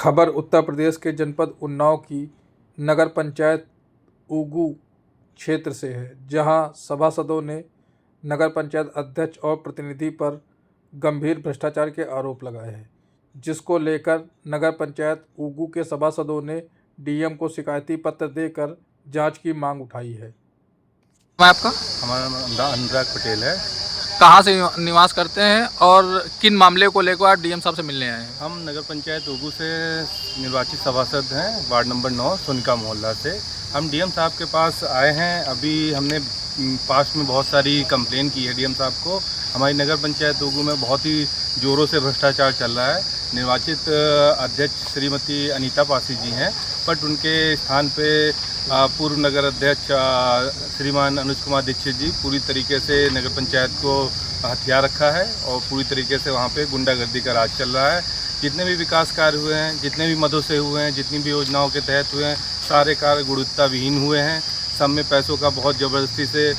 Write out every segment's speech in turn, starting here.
खबर उत्तर प्रदेश के जनपद उन्नाव की नगर पंचायत ऊगू क्षेत्र से है, जहां सभासदों ने नगर पंचायत अध्यक्ष और प्रतिनिधि पर गंभीर भ्रष्टाचार के आरोप लगाए हैं, जिसको लेकर नगर पंचायत ऊगू के सभासदों ने डीएम को शिकायती पत्र देकर जांच की मांग उठाई है। मैं आपका हमारा नाम अनुराग पटेल है। कहाँ से निवास करते हैं और किन मामले को लेकर आप डीएम साहब से मिलने आए हैं? हम नगर पंचायत ऊगू से निर्वाचित सभासद हैं, वार्ड नंबर 9 सोनिका मोहल्ला से। हम डीएम साहब के पास आए हैं। अभी हमने पास में बहुत सारी कंप्लेन की है डीएम साहब को। हमारी नगर पंचायत ऊगू में बहुत ही ज़ोरों से भ्रष्टाचार चल रहा है। निर्वाचित अध्यक्ष श्रीमती अनीता पासी जी हैं, बट उनके स्थान पे पूर्व नगर अध्यक्ष श्रीमान अनुज कुमार दीक्षित जी पूरी तरीके से नगर पंचायत को हथियार रखा है और पूरी तरीके से वहाँ पे गुंडागर्दी का राज चल रहा है। जितने भी विकास कार्य हुए हैं, जितने भी मदों से हुए हैं, जितनी भी योजनाओं के तहत हुए हैं, सारे कार्य गुणवत्ता विहीन हुए हैं। सब में पैसों का बहुत ज़बरदस्ती से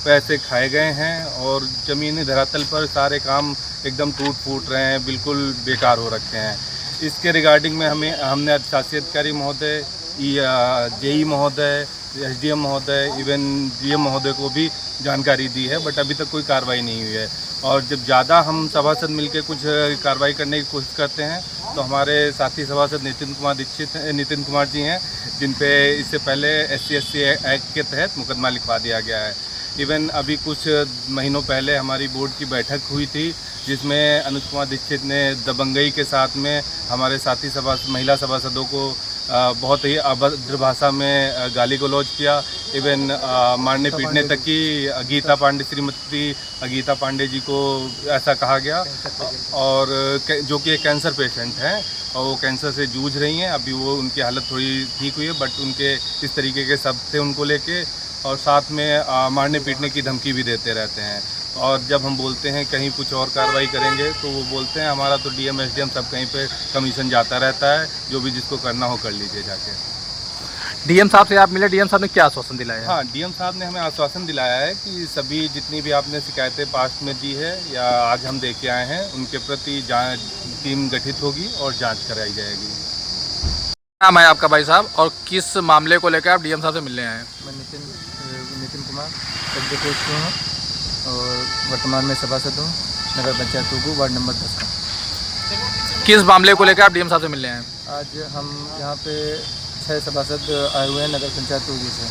पैसे खाए गए हैं और ज़मीनी धरातल पर सारे काम एकदम टूट फूट रहे हैं, बिल्कुल बेकार हो रखे हैं। इसके रिगार्डिंग में हमने अधिशासी अधिकारी महोदय, जेई महोदय, एसडीएम महोदय, इवन डीएम महोदय को भी जानकारी दी है, बट अभी तक कोई कार्रवाई नहीं हुई है। और जब ज़्यादा हम सभासद मिलकर कुछ कार्रवाई करने की कोशिश करते हैं तो हमारे साथी सभासद नितिन कुमार जी हैं, जिन पे इससे पहले SC/ST एक्ट के तहत मुकदमा लिखवा दिया गया है। इवन अभी कुछ महीनों पहले हमारी बोर्ड की बैठक हुई थी, जिसमें अनुज कुमार दीक्षित ने दबंगई के साथ में हमारे साथी महिला सभासदों को बहुत ही अभद्र भाषा में गाली गलौज किया। इवन मारने पीटने तक की श्रीमती गीता पांडे जी को ऐसा कहा गया, और जो कि एक कैंसर पेशेंट हैं और वो कैंसर से जूझ रही हैं। अभी वो उनकी हालत थोड़ी ठीक हुई है, बट उनके इस तरीके के शब्द थे उनको लेके, और साथ में मारने पीटने की धमकी भी देते रहते हैं। और जब हम बोलते हैं कहीं कुछ और कार्रवाई करेंगे तो वो बोलते हैं हमारा तो डीएम एसडीएम सब कहीं पे कमीशन जाता रहता है, जो भी जिसको करना हो कर लीजिए जाके। डीएम साहब से आप मिले, डीएम साहब ने क्या आश्वासन दिलाया है? हाँ, डीएम साहब ने हमें आश्वासन दिलाया है कि सभी जितनी भी आपने शिकायतें पास्ट में दी है या आज हम दे के आए हैं, उनके प्रति टीम गठित होगी और जाँच कराई जाएगी। नाम है आपका भाई साहब और किस मामले को लेकर आप डीएम साहब से मिलने आए हैं? मैं नितिन कुमार सदस्य पोस्ट हूँ और वर्तमान में सभासद हूँ नगर पंचायत ऊगू वार्ड नंबर 10 का। किस मामले को लेकर आप डीएम साहब से मिलने आए हैं? आज हम यहाँ पे 6 सभासद आए हुए हैं नगर पंचायत ऊगू से।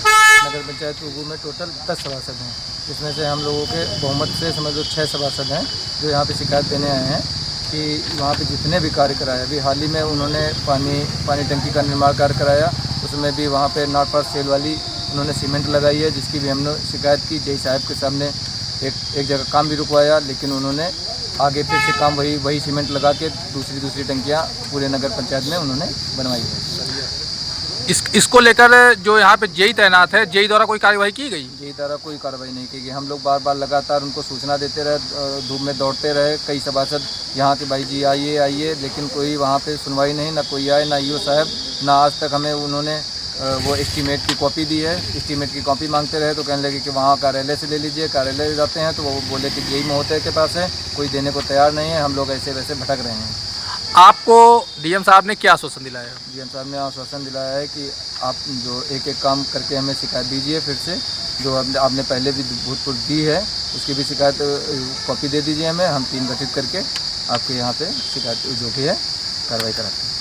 नगर पंचायत ऊगू में टोटल 10 सभासद हैं, जिसमें से हम लोगों के बहुमत से समझ लो 6 सभासद हैं जो यहाँ पे शिकायत देने आए हैं कि वहाँ पे जितने भी कार्य कराए। अभी हाल ही में उन्होंने पानी टंकी का निर्माण कार्य कराया, उसमें भी वहाँ पे नॉट फॉर सेल वाली उन्होंने सीमेंट लगाई है, जिसकी भी हमने शिकायत की। जेई साहब के सामने एक जगह काम भी रुकवाया, लेकिन उन्होंने आगे फिर से काम वही सीमेंट लगा के दूसरी टंकियाँ पूरे नगर पंचायत में उन्होंने बनवाई है। इसको लेकर जो यहाँ पे जेई तैनात है, जेई द्वारा कोई कार्रवाई की गई? जेई द्वारा कोई कार्रवाई नहीं की गई। हम लोग बार बार लगातार उनको सूचना देते रहे, धूप में दौड़ते रहे। कई सभासद यहाँ के भाई जी आइए, लेकिन कोई वहाँ पे सुनवाई नहीं, ना कोई आए, ना ईओ साहब, ना आज तक हमें उन्होंने वो एस्टीमेट की कॉपी दी है। एस्टीमेट की कॉपी मांगते रहे तो कहने लगे कि वहाँ कार्यालय से ले लीजिए। कार्यालय जाते हैं तो वो बोले कि जेई महोदय के पास है, कोई देने को तैयार नहीं है। हम लोग ऐसे वैसे भटक रहे हैं। आपको डीएम साहब ने क्या आश्वासन दिलाया? डीएम साहब ने आश्वासन दिलाया है कि आप जो एक काम करके हमें शिकायत दीजिए, फिर से जो आपने पहले भी भूतपूर्व दी है उसकी भी शिकायत कॉपी दे दीजिए हमें। हम टीम गठित करके आपके यहाँ पे शिकायत जो भी है कार्रवाई कराते हैं।